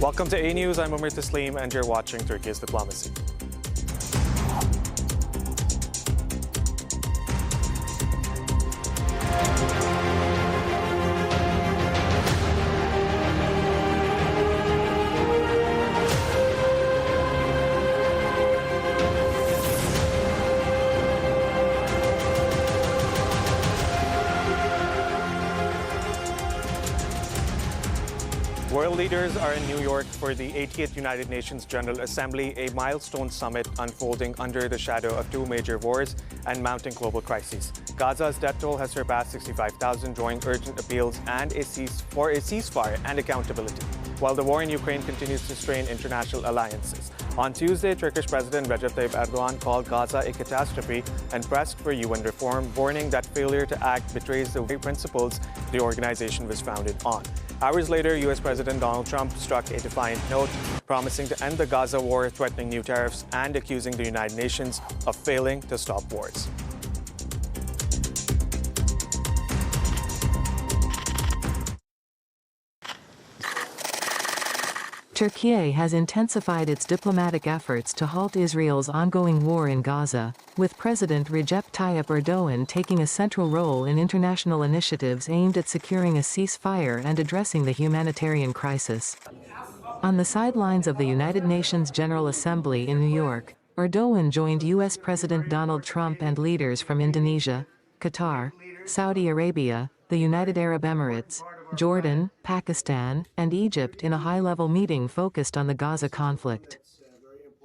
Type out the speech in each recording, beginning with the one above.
Welcome to Anews. I'm Umar Taslim, and you're watching Turkey's Diplomacy. World leaders are in New York for the 80th United Nations General Assembly, a milestone summit unfolding under the shadow of two major wars and mounting global crises. Gaza's death toll has surpassed 65,000, drawing urgent appeals for a ceasefire and accountability, while the war in Ukraine continues to strain international alliances. On Tuesday, Turkish President Recep Tayyip Erdoğan called Gaza a catastrophe and pressed for UN reform, warning that failure to act betrays the very principles the organization was founded on. Hours later, U.S. President Donald Trump struck a defiant note, promising to end the Gaza war, threatening new tariffs, and accusing the United Nations of failing to stop wars. Türkiye has intensified its diplomatic efforts to halt Israel's ongoing war in Gaza, with President Recep Tayyip Erdoğan taking a central role in international initiatives aimed at securing a ceasefire and addressing the humanitarian crisis. On the sidelines of the United Nations General Assembly in New York, Erdoğan joined U.S. President Donald Trump and leaders from Indonesia, Qatar, Saudi Arabia, the United Arab Emirates, Jordan, Pakistan, and Egypt in a high-level meeting focused on the Gaza conflict.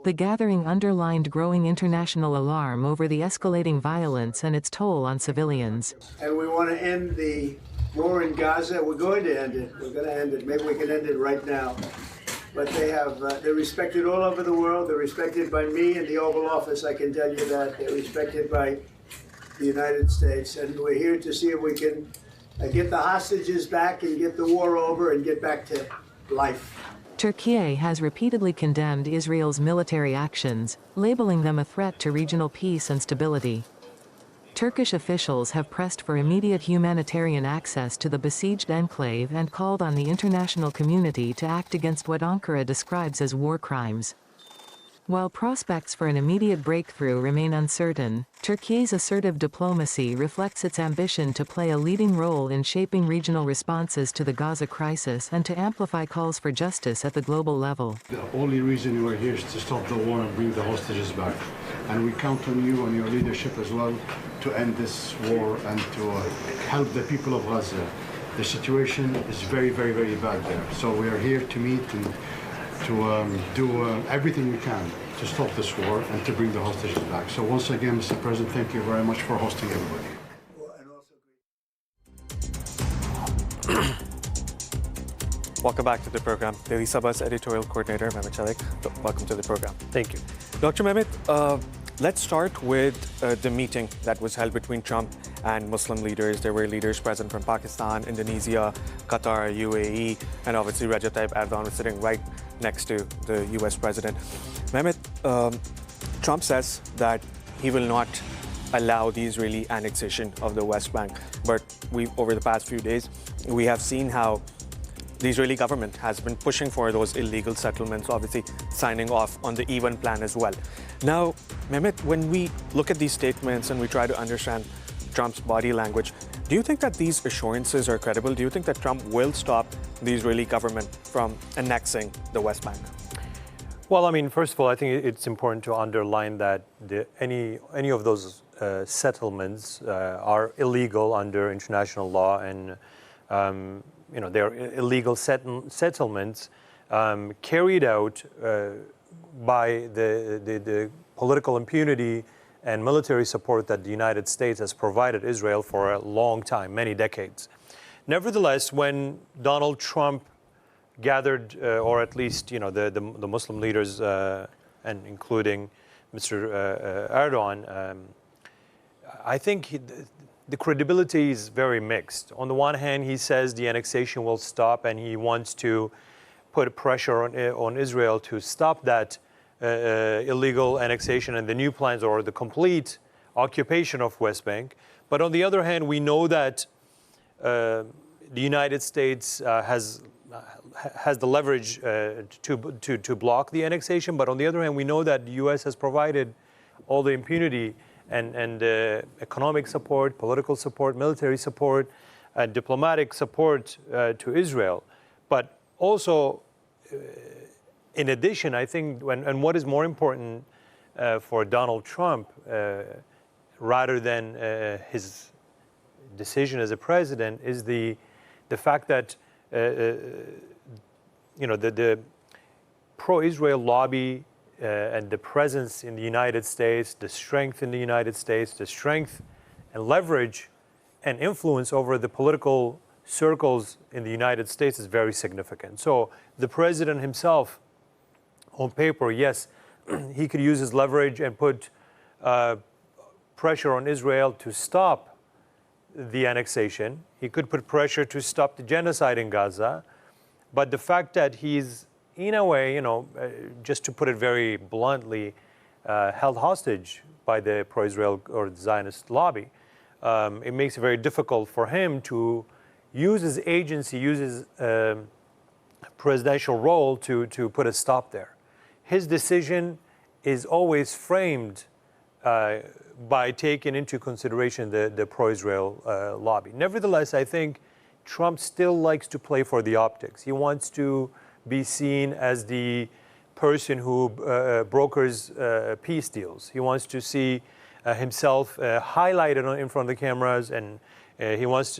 The gathering underlined growing international alarm over the escalating violence and its toll on civilians. And we want to end the war in Gaza. We're going to end it. We're going to end it. Maybe we can end it right now. But they're respected all over the world. They're respected by me in the Oval Office, I can tell you that. They're respected by the United States. And we're here to see if we can get the hostages back and get the war over and get back to life. Türkiye has repeatedly condemned Israel's military actions, labeling them a threat to regional peace and stability. Turkish officials have pressed for immediate humanitarian access to the besieged enclave and called on the international community to act against what Ankara describes as war crimes. While prospects for an immediate breakthrough remain uncertain, Turkey's assertive diplomacy reflects its ambition to play a leading role in shaping regional responses to the Gaza crisis and to amplify calls for justice at the global level. The only reason we're here is to stop the war and bring the hostages back. And we count on you and your leadership as well to end this war and to help the people of Gaza. The situation is very, very, very bad there. So we are here to meet and to do everything we can to stop this war and to bring the hostages back. So once again, Mr. President, thank you very much for hosting everybody. Welcome back to the program. Daily Sabah's editorial coordinator, Mehmet Çelik. Welcome to the program. Thank you. Dr. Mehmet, let's start with the meeting that was held between Trump and Muslim leaders. There were leaders present from Pakistan, Indonesia, Qatar, UAE, and obviously Recep Tayyip Erdoğan was sitting right next to the US president. Mehmet, Trump says that he will not allow the Israeli annexation of the West Bank. But over the past few days, we have seen how the Israeli government has been pushing for those illegal settlements, obviously signing off on the even plan as well. Now, Mehmet, when we look at these statements and we try to understand Trump's body language, do you think that these assurances are credible? Do you think that Trump will stop the Israeli government from annexing the West Bank? Well, I mean, first of all, I think it's important to underline that any of those settlements are illegal under international law, and they're illegal settlements carried out by the political impunity and military support that the United States has provided Israel for a long time, many decades. Nevertheless, when Donald Trump gathered, or at least the Muslim leaders, and including Mr. Erdoğan, I think the credibility is very mixed. On the one hand, he says the annexation will stop, and he wants to put pressure on Israel to stop that illegal annexation and the new plans or the complete occupation of West Bank. But on the other hand, we know that the United States has has the leverage to block the annexation. But on the other hand, we know that the U.S. has provided all the impunity and economic support, political support, military support, diplomatic support to Israel. But also, in addition, I think, and what is more important for Donald Trump, rather than his decision as a president, is the fact that the pro-Israel lobby and the presence in the United States, the strength in the United States, the strength and leverage and influence over the political circles in the United States is very significant. So the president himself, on paper, yes, he could use his leverage and put pressure on Israel to stop the annexation. He could put pressure to stop the genocide in Gaza. But the fact that he's, in a way, just to put it very bluntly, held hostage by the pro-Israel or the Zionist lobby, it makes it very difficult for him to use his agency, use his presidential role to put a stop there. His decision is always framed by taking into consideration the pro-Israel lobby. Nevertheless, I think Trump still likes to play for the optics. He wants to be seen as the person who brokers peace deals. He wants to see himself highlighted in front of the cameras, and he likes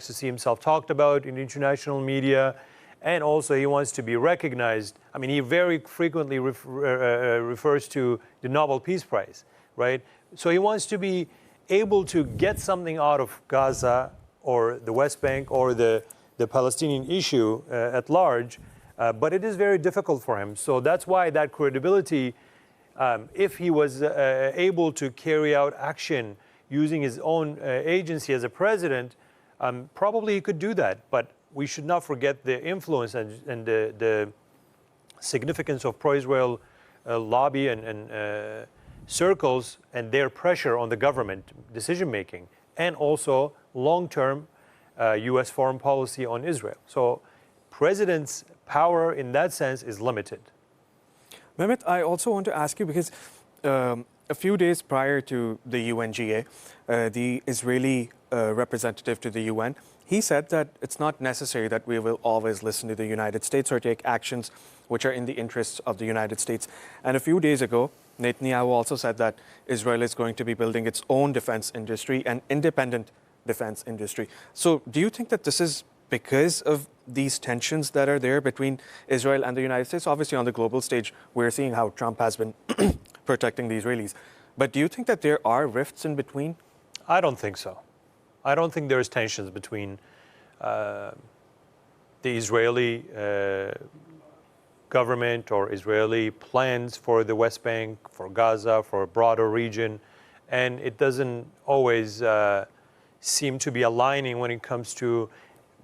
to see himself talked about in international media, and also he wants to be recognized. I mean, he very frequently refers to the Nobel Peace Prize, right? So he wants to be able to get something out of Gaza or the West Bank or the Palestinian issue at large, but it is very difficult for him. So that's why that credibility, if he was able to carry out action using his own agency as a president, probably he could do that. But we should not forget the influence and the significance of pro-Israel lobby and circles and their pressure on the government decision-making, and also long-term U.S. foreign policy on Israel. So president's power in that sense is limited. Mehmet, I also want to ask you, because a few days prior to the UNGA, the Israeli representative to the UN, he said that it's not necessary that we will always listen to the United States or take actions which are in the interests of the United States. And a few days ago, Netanyahu also said that Israel is going to be building its own defense industry, an independent defense industry. So do you think that this is because of these tensions that are there between Israel and the United States? Obviously, on the global stage, we're seeing how Trump has been protecting the Israelis. But do you think that there are rifts in between? I don't think so. I don't think there's tensions between the Israeli government or Israeli plans for the West Bank, for Gaza, for a broader region. And it doesn't always seem to be aligning when it comes to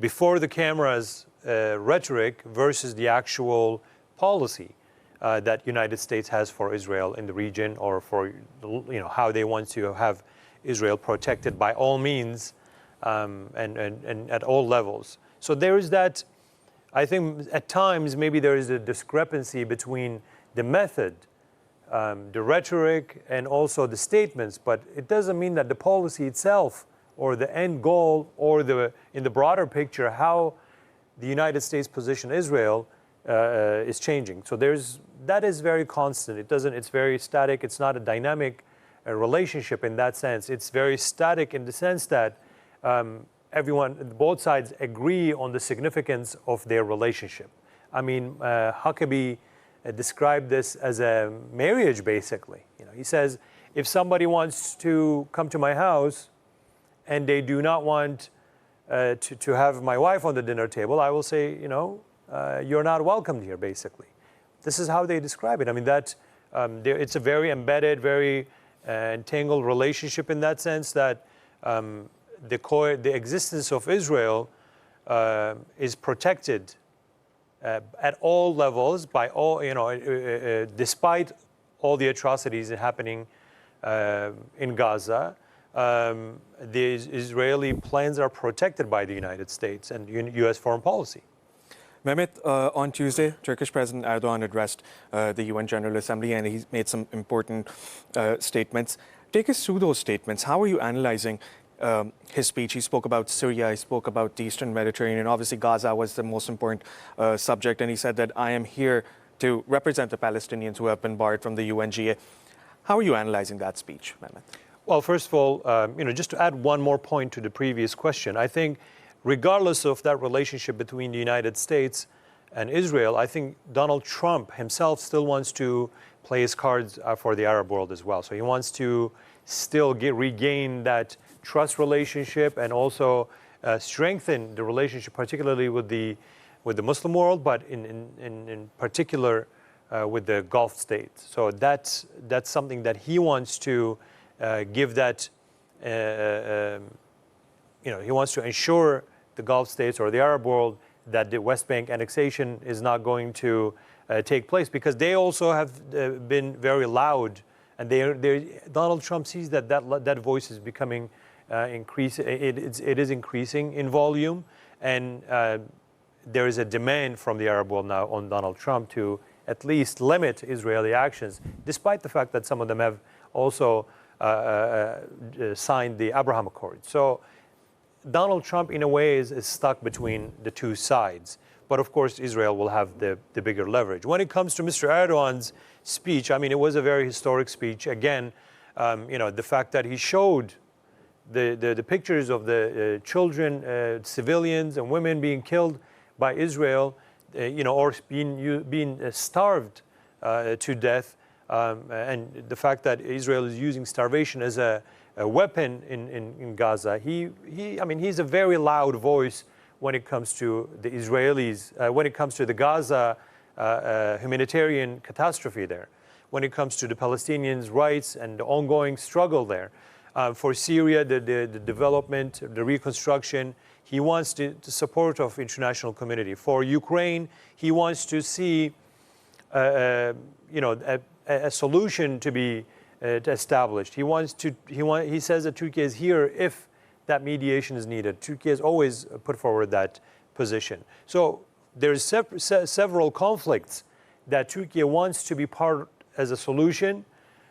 before the cameras rhetoric versus the actual policy that United States has for Israel in the region, or for how they want to have Israel protected by all means and at all levels. So there is that. I think at times maybe there is a discrepancy between the method, the rhetoric, and also the statements, but it doesn't mean that the policy itself or the end goal or in the broader picture how the United States position Israel is changing. So that is very constant. It's very static. It's not a dynamic relationship in that sense. It's very static in the sense that both sides agree on the significance of their relationship. I mean, Huckabee described this as a marriage, basically. He says, if somebody wants to come to my house and they do not want to have my wife on the dinner table, I will say, you're not welcomed here, basically. This is how they describe it. I mean, it's a very embedded, very entangled relationship in that sense that the existence of Israel is protected at all levels by all, despite all the atrocities happening in Gaza. The Israeli plans are protected by the United States and U.S. foreign policy. Mehmet, on Tuesday, Turkish President Erdoğan addressed the UN General Assembly and he made some important statements. Take us through those statements. How are you analyzing his speech? He spoke about Syria, he spoke about the Eastern Mediterranean. Obviously, Gaza was the most important subject, and he said that I am here to represent the Palestinians who have been barred from the UNGA. How are you analyzing that speech, Mehmet? Well, first of all, just to add one more point to the previous question, I think regardless of that relationship between the United States and Israel, I think Donald Trump himself still wants to play his cards for the Arab world as well. So he wants to still regain that trust relationship and also strengthen the relationship, particularly with the Muslim world, but in particular with the Gulf states. So that's something that he wants to give that, he wants to ensure the Gulf states or the Arab world that the West Bank annexation is not going to take place, because they also have been very loud, and Donald Trump sees that voice is becoming it is increasing in volume, and there is a demand from the Arab world now on Donald Trump to at least limit Israeli actions, despite the fact that some of them have also signed the Abraham Accord. So Donald Trump, in a way, is stuck between the two sides. But of course, Israel will have the bigger leverage. When it comes to Mr. Erdogan's speech, I mean, it was a very historic speech. Again, the fact that he showed the pictures of the children, civilians, and women being killed by Israel, or being starved to death, and the fact that Israel is using starvation as a weapon in Gaza. He's a very loud voice when it comes to the Israelis, when it comes to the Gaza humanitarian catastrophe there, when it comes to the Palestinians' rights and the ongoing struggle there. For Syria, the development, the reconstruction, he wants the support of international community. For Ukraine, he wants to see a solution to be established. He says that Turkey is here if that mediation is needed. Turkey has always put forward that position. So there's several conflicts that Turkey wants to be part as a solution,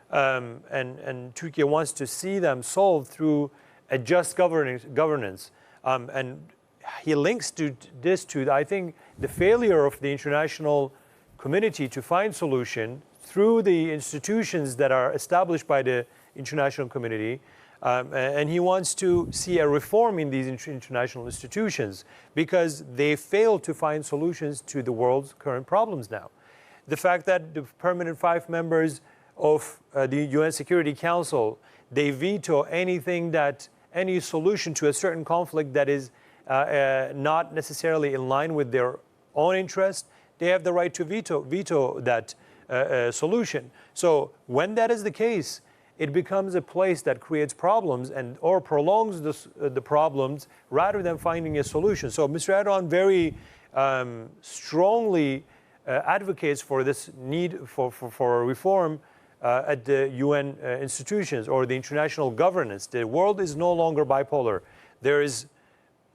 and Turkey wants to see them solved through a just governance. And he links this to, I think, the failure of the international community to find solution through the institutions that are established by the international community. And he wants to see a reform in these international institutions because they fail to find solutions to the world's current problems now. The fact that the permanent 5 members of the UN Security Council, they veto any solution to a certain conflict that is not necessarily in line with their own interest, they have the right to veto that solution. So when that is the case, it becomes a place that creates problems or prolongs the problems rather than finding a solution. So Mr. Erdogan very strongly advocates for this need for a reform at the UN institutions or the international governance. The world is no longer bipolar. There is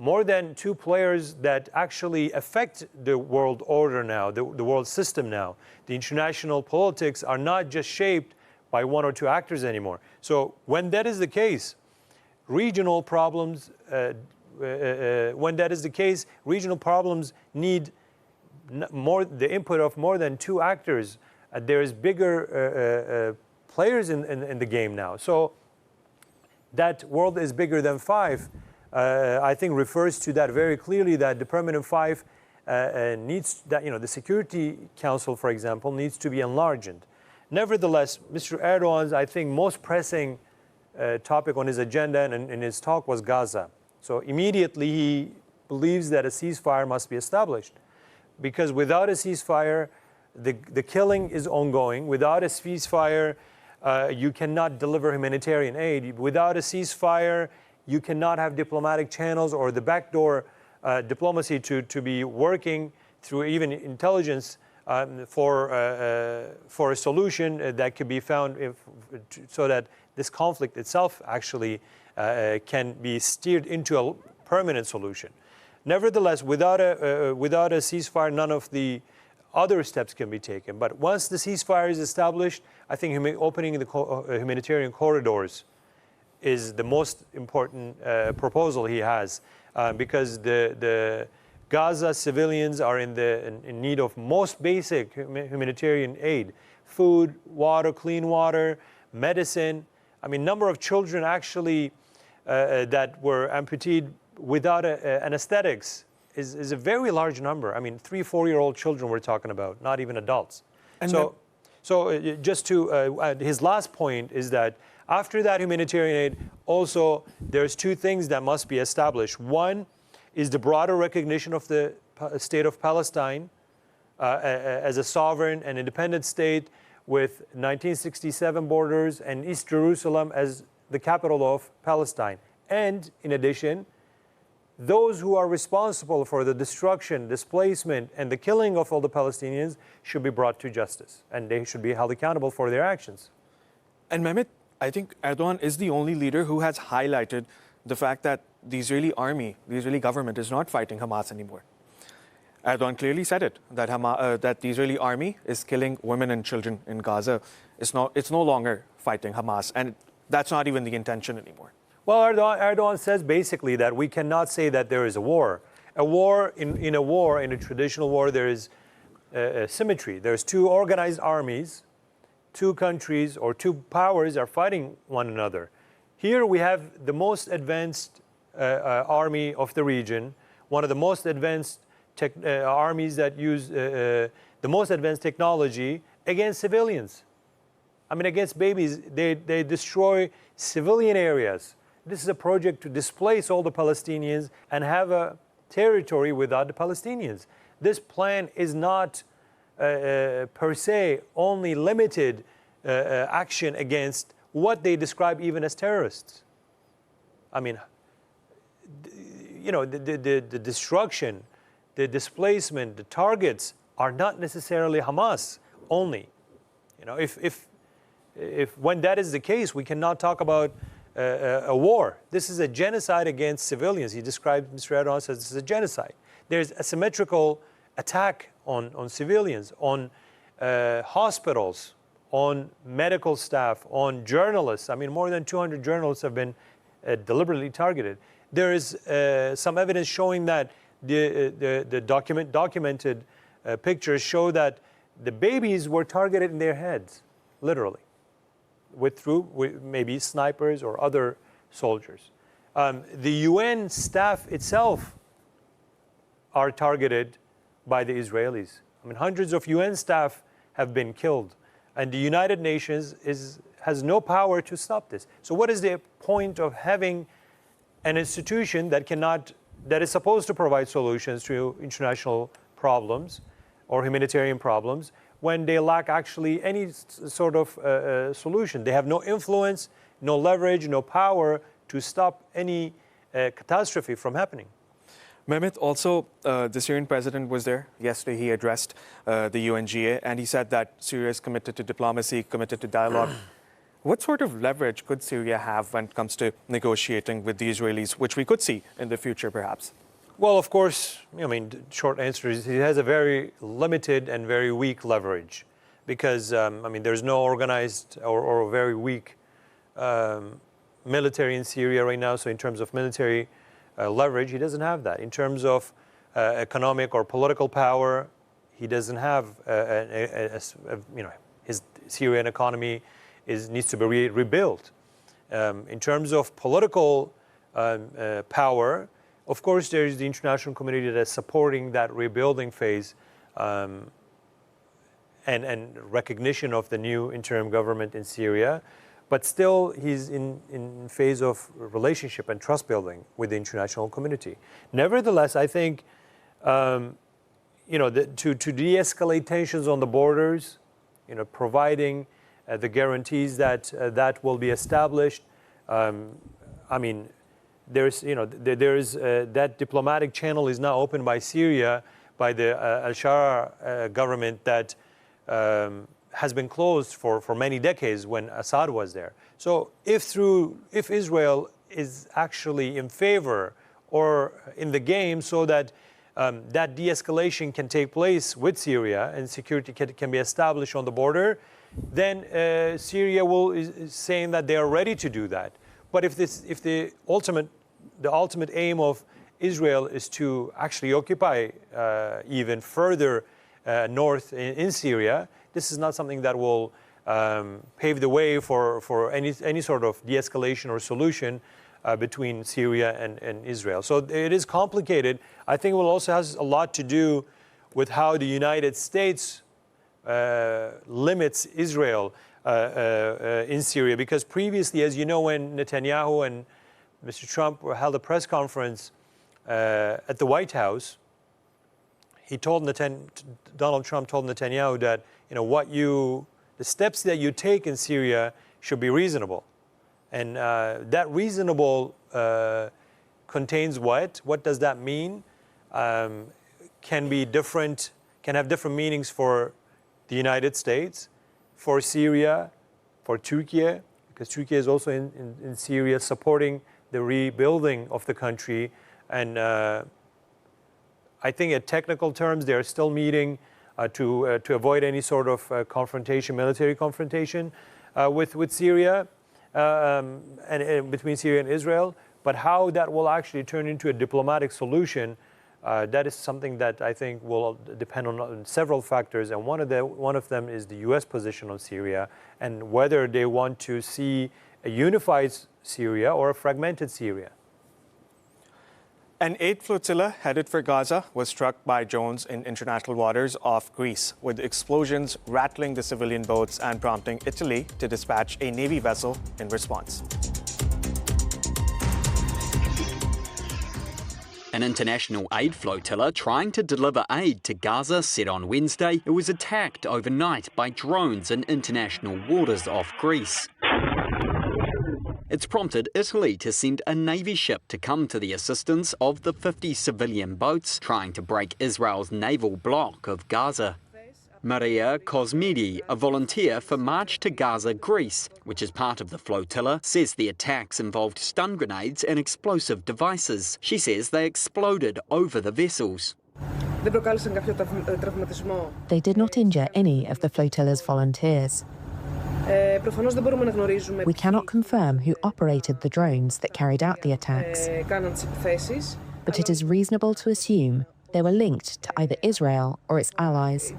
more than 2 players that actually affect the world order now, the world system now. The international politics are not just shaped by 1 or 2 actors anymore. So when that is the case, regional problems need the input of more than 2 actors. There is bigger players in the game now. So that world is bigger than 5. I think refers to that very clearly, that the permanent 5 needs that, the Security Council, for example, needs to be enlarged. Nevertheless, Mr. Erdogan's, I think, most pressing topic on his agenda and in his talk was Gaza. So immediately he believes that a ceasefire must be established, because without a ceasefire, the killing is ongoing. Without a ceasefire, you cannot deliver humanitarian aid. Without a ceasefire, you cannot have diplomatic channels or the backdoor diplomacy to be working through even intelligence for a solution that could be found so that this conflict itself actually can be steered into a permanent solution. Nevertheless, without a ceasefire, none of the other steps can be taken. But once the ceasefire is established, I think opening the humanitarian corridors is the most important proposal he has, because the Gaza civilians are in need of most basic humanitarian aid: food, water, clean water, medicine. I mean, number of children actually that were amputated without anesthetics is a very large number. I mean, 3-4-year-old children we're talking about, not even adults. And so just to, his last point is that after that humanitarian aid, also there's two things that must be established. One is the broader recognition of the state of Palestine as a sovereign and independent state with 1967 borders and East Jerusalem as the capital of Palestine. And in addition, those who are responsible for the destruction, displacement, and the killing of all the Palestinians should be brought to justice, and they should be held accountable for their actions. And Mehmet, I think Erdoğan is the only leader who has highlighted the fact that the Israeli army, the Israeli government is not fighting Hamas anymore. Erdoğan clearly said it, that that the Israeli army is killing women and children in Gaza. It's no longer fighting Hamas, and that's not even the intention anymore. Well, Erdoğan says basically that we cannot say that there is a war. In a traditional war, there is symmetry. There's two organized armies, two countries or two powers are fighting one another. Here we have the most advanced army of the region, one of the most advanced armies that use the most advanced technology against civilians. I mean, against babies. They destroy civilian areas. This is a project to displace all the Palestinians and have a territory without the Palestinians. This plan is not per se only limited action against what they describe even as terrorists. I mean, you know, the destruction, the displacement, the targets are not necessarily Hamas only. You know, if when that is the case, we cannot talk about a war. This is a genocide against civilians. He described, Mr. Erdoğan says this is a genocide. There's a symmetrical attack on civilians, on hospitals, on medical staff, on journalists. I mean, more than 200 journalists have been deliberately targeted. There is some evidence showing that the documented pictures show that the babies were targeted in their heads, literally, with maybe snipers or other soldiers. The UN staff itself are targeted by the Israelis. I mean, hundreds of UN staff have been killed, and the United Nations has no power to stop this. So what is the point of having an institution that is supposed to provide solutions to international problems or humanitarian problems when they lack actually any sort of solution? They have no influence, no leverage, no power to stop any catastrophe from happening. Mehmet, also, the Syrian president was there yesterday. He addressed the UNGA, and he said that Syria is committed to diplomacy, committed to dialogue. What sort of leverage could Syria have when it comes to negotiating with the Israelis, which we could see in the future, perhaps? Well, of course, I mean, the short answer is he has a very limited and very weak leverage because, I mean, there's no organized or very weak military in Syria right now. So in terms of military leverage, he doesn't have that. In terms of economic or political power, he doesn't have, you know, his Syrian economy needs to be rebuilt. In terms of political power, of course, there is the international community that's supporting that rebuilding phase and recognition of the new interim government in Syria. But still, he's in phase of relationship and trust building with the international community. Nevertheless, I think, you know, to de-escalate tensions on the borders, you know, providing the guarantees that that will be established. I mean, there's, you know, that diplomatic channel is now opened by Syria, by the al-Shara government that has been closed for many decades when Assad was there. So if Israel is actually in favor or in the game so that that de-escalation can take place with Syria and security can be established on the border, then Syria is saying that they are ready to do that. But if the ultimate aim of Israel is to actually occupy even further north in Syria, this is not something that will pave the way for any sort of de-escalation or solution between Syria and Israel. So it is complicated. I think it will also has a lot to do with how the United States limits Israel in Syria, because previously, as you know, when Netanyahu and Mr. Trump held a press conference at the White House, Donald Trump told Netanyahu that the steps that you take in Syria should be reasonable. And that reasonable contains what? What does that mean? Can have different meanings for the United States, for Syria, for Turkiye, because Turkiye is also in Syria supporting the rebuilding of the country. And I think in technical terms, they are still meeting to avoid any sort of confrontation, military confrontation with Syria. And between Syria and Israel, but how that will actually turn into a diplomatic solution, that is something that I think will depend on several factors, and one of them is the U.S. position on Syria and whether they want to see a unified Syria or a fragmented Syria. An aid flotilla headed for Gaza was struck by drones in international waters off Greece, with explosions rattling the civilian boats and prompting Italy to dispatch a Navy vessel in response. An international aid flotilla trying to deliver aid to Gaza said on Wednesday it was attacked overnight by drones in international waters off Greece. It's prompted Italy to send a Navy ship to come to the assistance of the 50 civilian boats trying to break Israel's naval block of Gaza. Maria Cosmidi, a volunteer for March to Gaza, Greece, which is part of the flotilla, says the attacks involved stun grenades and explosive devices. She says they exploded over the vessels. They did not injure any of the flotilla's volunteers. We cannot confirm who operated the drones that carried out the attacks, but it is reasonable to assume they were linked to either Israel or its allies.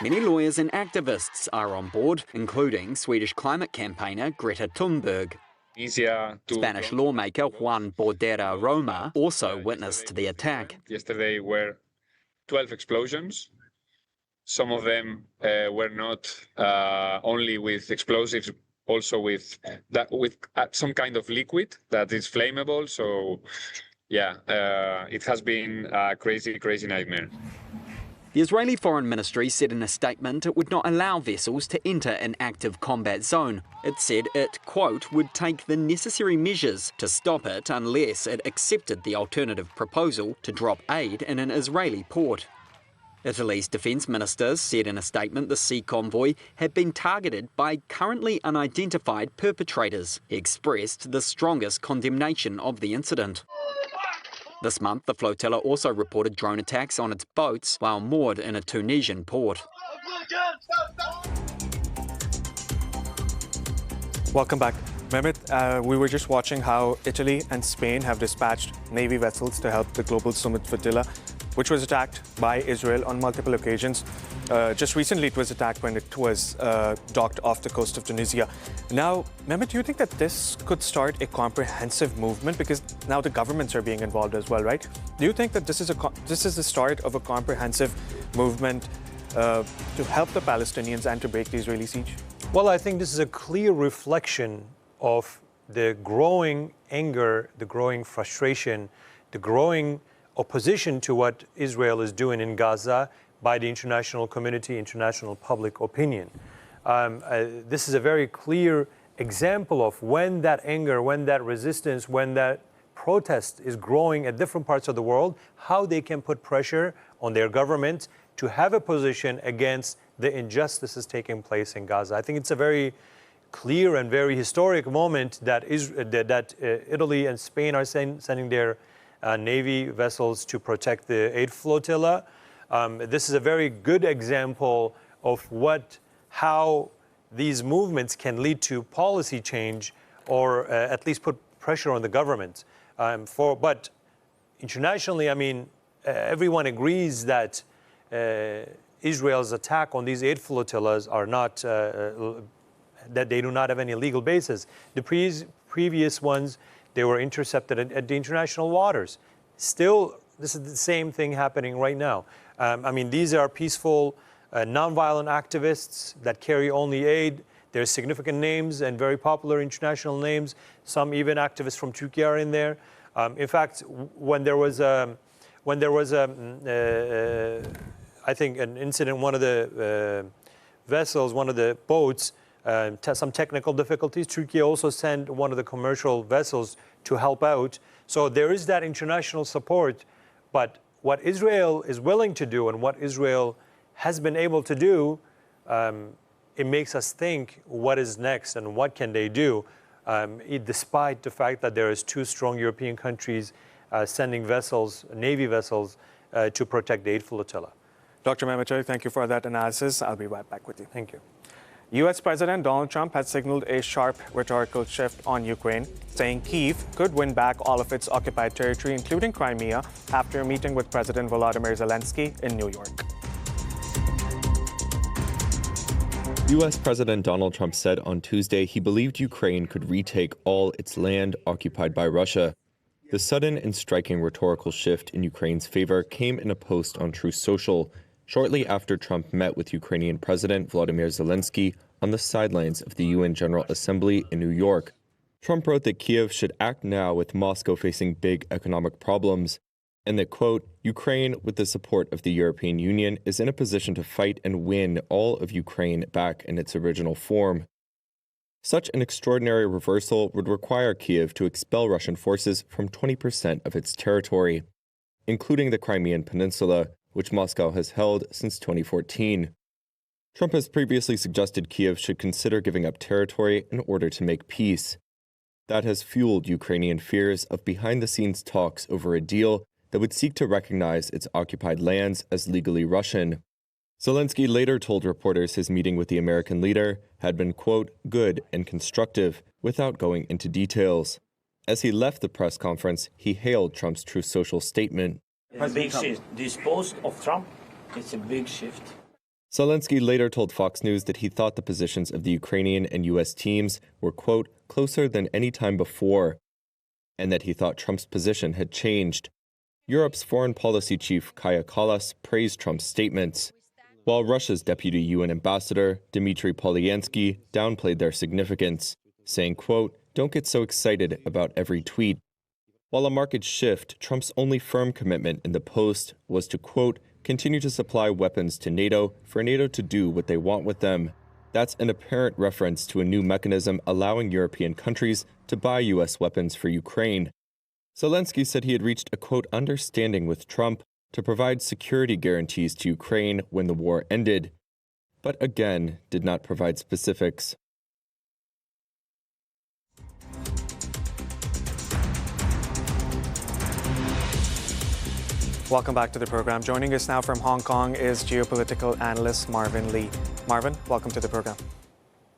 Many lawyers and activists are on board, including Swedish climate campaigner Greta Thunberg. Spanish lawmaker Juan Bordera Roma also witnessed the attack. Yesterday were 12 explosions. Some of them were not only with explosives, also with some kind of liquid that is flammable. So, yeah, it has been a crazy, crazy nightmare. The Israeli Foreign Ministry said in a statement it would not allow vessels to enter an active combat zone. It said it, quote, would take the necessary measures to stop it unless it accepted the alternative proposal to drop aid in an Israeli port. Italy's defence minister said in a statement the sea convoy had been targeted by currently unidentified perpetrators. He expressed the strongest condemnation of the incident. This month, the flotilla also reported drone attacks on its boats while moored in a Tunisian port. Welcome back. Mehmet, we were just watching how Italy and Spain have dispatched Navy vessels to help the Global Summit flotilla, which was attacked by Israel on multiple occasions. Just recently it was attacked when it was docked off the coast of Tunisia. Now, Mehmet, do you think that this could start a comprehensive movement? Because now the governments are being involved as well, right? Do you think that this is the start of a comprehensive movement to help the Palestinians and to break the Israeli siege? Well, I think this is a clear reflection of the growing anger, the growing frustration, the growing opposition to what Israel is doing in Gaza by the international community, international public opinion. This is a very clear example of when that anger, when that resistance, when that protest is growing at different parts of the world, how they can put pressure on their government to have a position against the injustices taking place in Gaza. I think it's a very clear and very historic moment that Italy and Spain are sending their Navy vessels to protect the aid flotilla. This is a very good example of how these movements can lead to policy change, or at least put pressure on the government. But internationally, I mean, everyone agrees that Israel's attack on these aid flotillas are not, that they do not have any legal basis. The previous ones, they were intercepted at the international waters. Still, this is the same thing happening right now. I mean, these are peaceful, nonviolent activists that carry only aid. There's significant names and very popular international names. Some even activists from Turkey are in there. In fact, when there was I think an incident, one of the vessels, one of the boats, some technical difficulties. Turkey also sent one of the commercial vessels to help out. So there is that international support. But what Israel is willing to do and what Israel has been able to do, it makes us think what is next and what can they do, despite the fact that there is two strong European countries sending vessels, Navy vessels, to protect the aid flotilla. Dr. Mehmet, thank you for that analysis. I'll be right back with you. Thank you. U.S. President Donald Trump has signaled a sharp rhetorical shift on Ukraine, saying Kyiv could win back all of its occupied territory, including Crimea, after a meeting with President Volodymyr Zelensky in New York. U.S. President Donald Trump said on Tuesday he believed Ukraine could retake all its land occupied by Russia. The sudden and striking rhetorical shift in Ukraine's favor came in a post on Truth Social, shortly after Trump met with Ukrainian President Volodymyr Zelensky on the sidelines of the UN General Assembly in New York. Trump wrote that Kyiv should act now with Moscow facing big economic problems, and that, quote, Ukraine, with the support of the European Union, is in a position to fight and win all of Ukraine back in its original form. Such an extraordinary reversal would require Kyiv to expel Russian forces from 20% of its territory, including the Crimean Peninsula, which Moscow has held since 2014. Trump has previously suggested Kyiv should consider giving up territory in order to make peace. That has fueled Ukrainian fears of behind-the-scenes talks over a deal that would seek to recognize its occupied lands as legally Russian. Zelensky later told reporters his meeting with the American leader had been, quote, good and constructive, without going into details. As he left the press conference, he hailed Trump's Truth Social statement. A big shift. This post of Trump, it's a big shift. Zelensky later told Fox News that he thought the positions of the Ukrainian and U.S. teams were, quote, closer than any time before, and that he thought Trump's position had changed. Europe's foreign policy chief Kaja Kallas praised Trump's statements, while Russia's deputy UN ambassador, Dmitry Polyansky, downplayed their significance, saying, quote, don't get so excited about every tweet. While a marked shift, Trump's only firm commitment in the post was to, quote, continue to supply weapons to NATO for NATO to do what they want with them. That's an apparent reference to a new mechanism allowing European countries to buy U.S. weapons for Ukraine. Zelensky said he had reached a, quote, understanding with Trump to provide security guarantees to Ukraine when the war ended, but again did not provide specifics. Welcome back to the program. Joining us now from Hong Kong is geopolitical analyst Marvin Lee. Marvin, welcome to the program.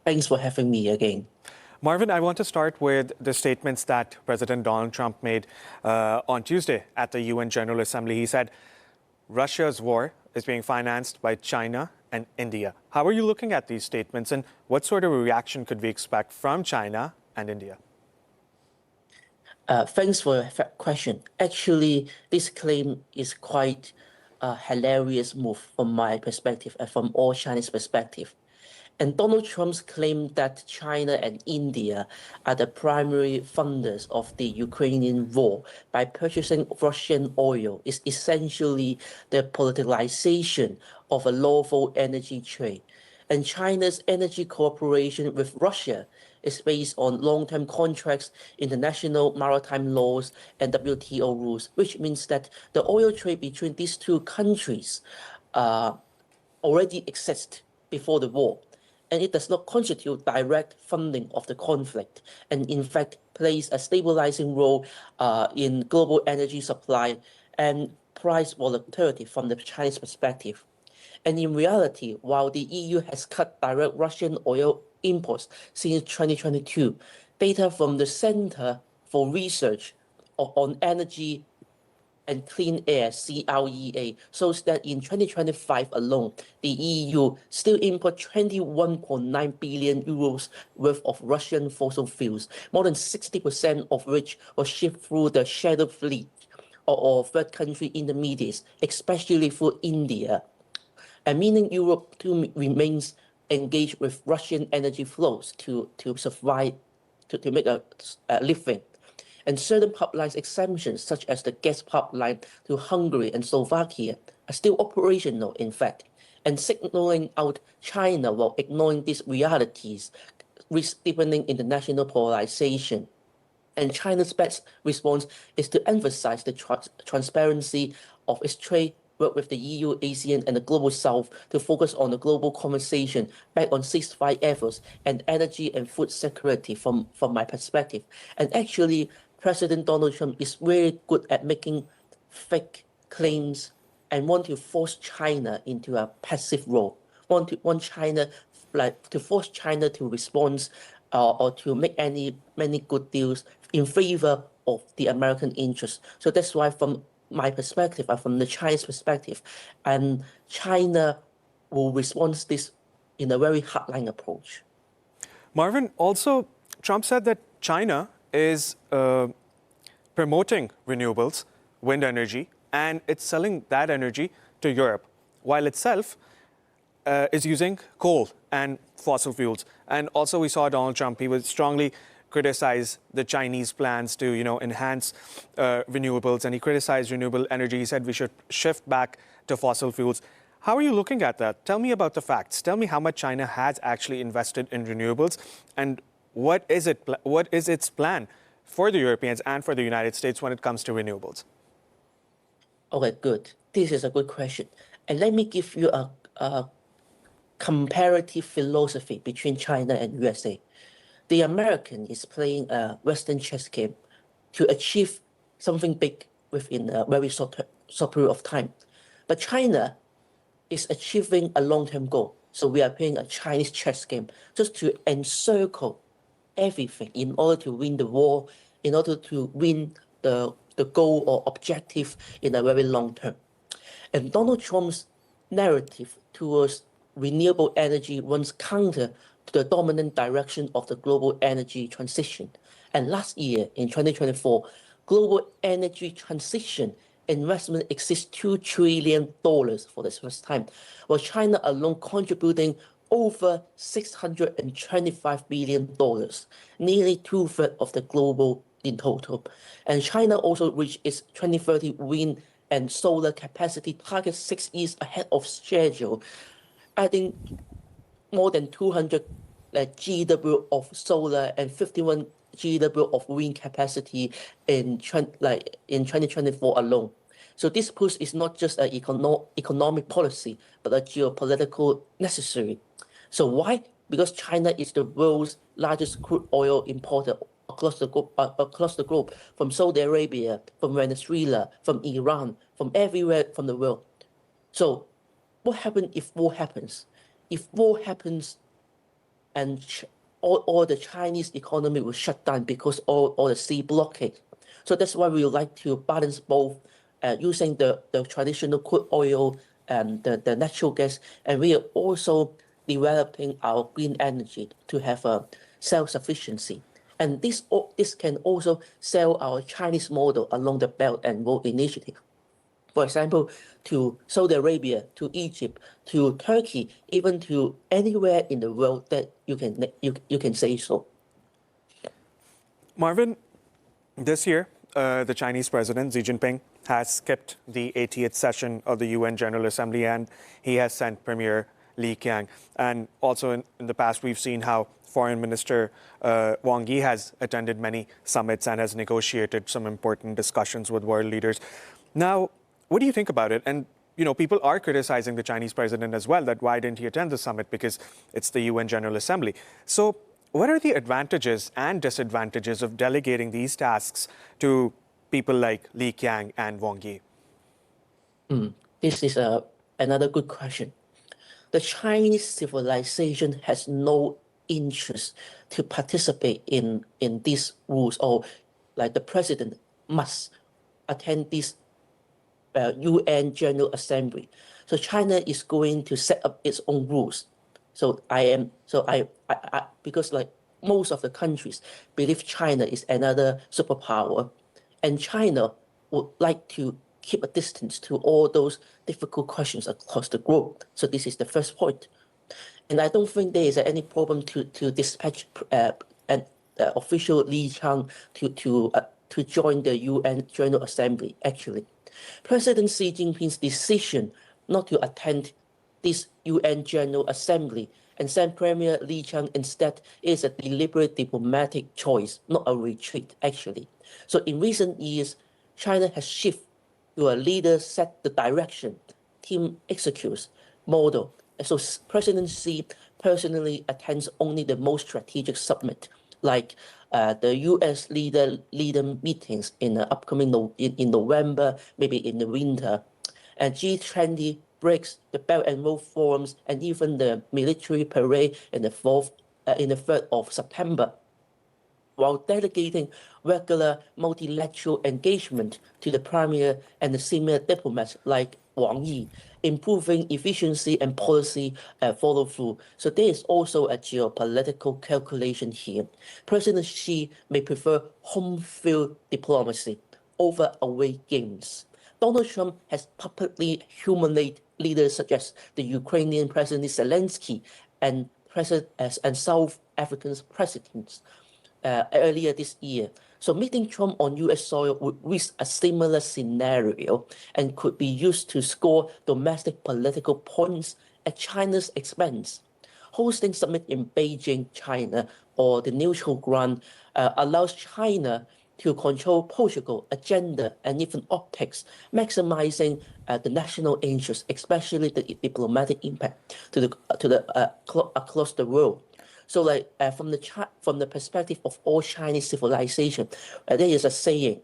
Thanks for having me again. Marvin, I want to start with the statements that President Donald Trump made on Tuesday at the UN General Assembly. He said Russia's war is being financed by China and India. How are you looking at these statements, and what sort of a reaction could we expect from China and India? Thanks for your question. Actually, this claim is quite a hilarious move from my perspective and from all Chinese perspective. And Donald Trump's claim that China and India are the primary funders of the Ukrainian war by purchasing Russian oil is essentially the politicization of a lawful energy trade. And China's energy cooperation with Russia is based on long-term contracts, international maritime laws, and WTO rules, which means that the oil trade between these two countries already exists before the war. and it does not constitute direct funding of the conflict, and in fact plays a stabilizing role in global energy supply and price volatility from the Chinese perspective. And in reality, while the EU has cut direct Russian oil imports since 2022, data from the Center for Research on Energy and Clean Air, CREA, shows that in 2025 alone, the EU still import 21.9 billion euros worth of Russian fossil fuels, more than 60% of which was shipped through the shadow fleet or third country intermediates, especially through India. And meaning Europe too remains engaged with Russian energy flows to survive, to make a living. And certain pipelines exemptions, such as the gas pipeline to Hungary and Slovakia, are still operational, in fact, and signaling out China while ignoring these realities, risk deepening international polarization. And China's best response is to emphasize the transparency of its trade work with the EU, ASEAN, and the Global South to focus on the global conversation back on ceasefire efforts and energy and food security from my perspective. And actually, President Donald Trump is very good at making fake claims and want to force China into a passive role. Want China, like, to force China to respond or to make many good deals in favor of the American interests. So that's why, from my perspective, from the Chinese perspective, and China will respond to this in a very hardline approach. Marvin, also, Trump said that China is promoting renewables, wind energy, and it's selling that energy to Europe, while itself is using coal and fossil fuels. And also we saw Donald Trump, he would strongly criticize the Chinese plans to, enhance renewables, and he criticized renewable energy. He said we should shift back to fossil fuels. How are you looking at that? Tell me about the facts. Tell me how much China has actually invested in renewables, and what is its plan for the Europeans and for the United States when it comes to renewables? Okay, good. This is a good question. And let me give you a comparative philosophy between China and USA. The American is playing a Western chess game to achieve something big within a very short period of time. But China is achieving a long-term goal. So we are playing a Chinese chess game just to encircle everything in order to win the war, in order to win the goal or objective in a very long term. And Donald Trump's narrative towards renewable energy runs counter to the dominant direction of the global energy transition. And last year, in 2024, global energy transition investment exceeds $2 trillion for the first time, while China alone contributing over $625 billion, nearly two-thirds of the global in total. And China also reached its 2030 wind and solar capacity target 6 years ahead of schedule, adding more than 200 GW of solar and 51 GW of wind capacity in 2024 alone. So this push is not just an economic policy, but a geopolitical necessary. So why? Because China is the world's largest crude oil importer across the globe, from Saudi Arabia, from Venezuela, from Iran, from everywhere from the world. So what happens if war happens? If war happens and all the Chinese economy will shut down because all the sea blockade. So that's why we would like to balance both, using the traditional crude oil and the natural gas, and we are also developing our green energy to have a self-sufficiency. And this can also sell our Chinese model along the Belt and Road Initiative. For example, to Saudi Arabia, to Egypt, to Turkey, even to anywhere in the world that you can say so. Marvin, this year, the Chinese president, Xi Jinping, has skipped the 80th session of the UN General Assembly, and he has sent Premier Li Qiang. And also in the past, we've seen how Foreign Minister Wang Yi has attended many summits and has negotiated some important discussions with world leaders. Now, what do you think about it? And people are criticizing the Chinese president as well, that why didn't he attend the summit, because it's the UN General Assembly. So what are the advantages and disadvantages of delegating these tasks to people like Li Qiang and Wang Yi? This is another good question. The Chinese civilization has no interest to participate in these rules, or like the president must attend this UN General Assembly. So China is going to set up its own rules. Because like most of the countries believe China is another superpower, and China would like to keep a distance to all those difficult questions across the globe. So this is the first point. And I don't think there is any problem to dispatch an official Li Qiang to join the UN General Assembly, actually. President Xi Jinping's decision not to attend this UN General Assembly and send Premier Li Qiang instead is a deliberate diplomatic choice, not a retreat, actually. So in recent years, China has shifted to a leader set the direction, team executes model. So President Xi personally attends only the most strategic summit, like the U.S. leader meetings in the upcoming in November, maybe in the winter, and G20 BRICS, the Belt and Road forums, and even the military parade in the 3rd of September, while delegating regular multilateral engagement to the premier and the senior diplomats like Wang Yi, improving efficiency and policy follow-through. So there is also a geopolitical calculation here. President Xi may prefer home field diplomacy over away games. Donald Trump has publicly humiliated leaders such as the Ukrainian President Zelensky and South African presidents earlier this year. So meeting Trump on U.S. soil would risk a similar scenario and could be used to score domestic political points at China's expense. Hosting summit in Beijing, China, or the neutral ground allows China to control political agenda and even optics, maximizing the national interest, especially the diplomatic impact across the world. So, like from the perspective of all Chinese civilization, there is a saying: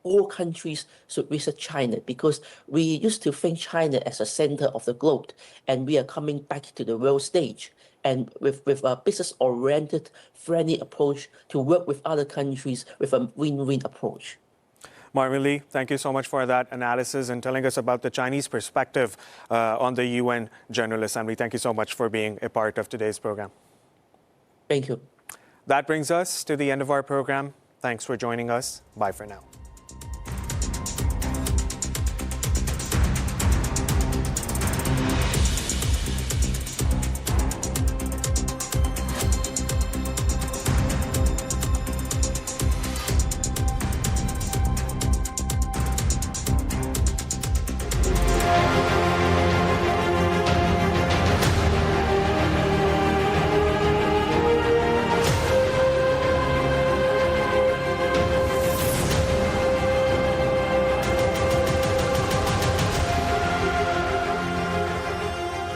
all countries should visit China, because we used to think China as a center of the globe, and we are coming back to the world stage. And with a business-oriented, friendly approach to work with other countries with a win-win approach. Marvin Lee, thank you so much for that analysis and telling us about the Chinese perspective on the UN General Assembly. Thank you so much for being a part of today's program. Thank you. That brings us to the end of our program. Thanks for joining us. Bye for now.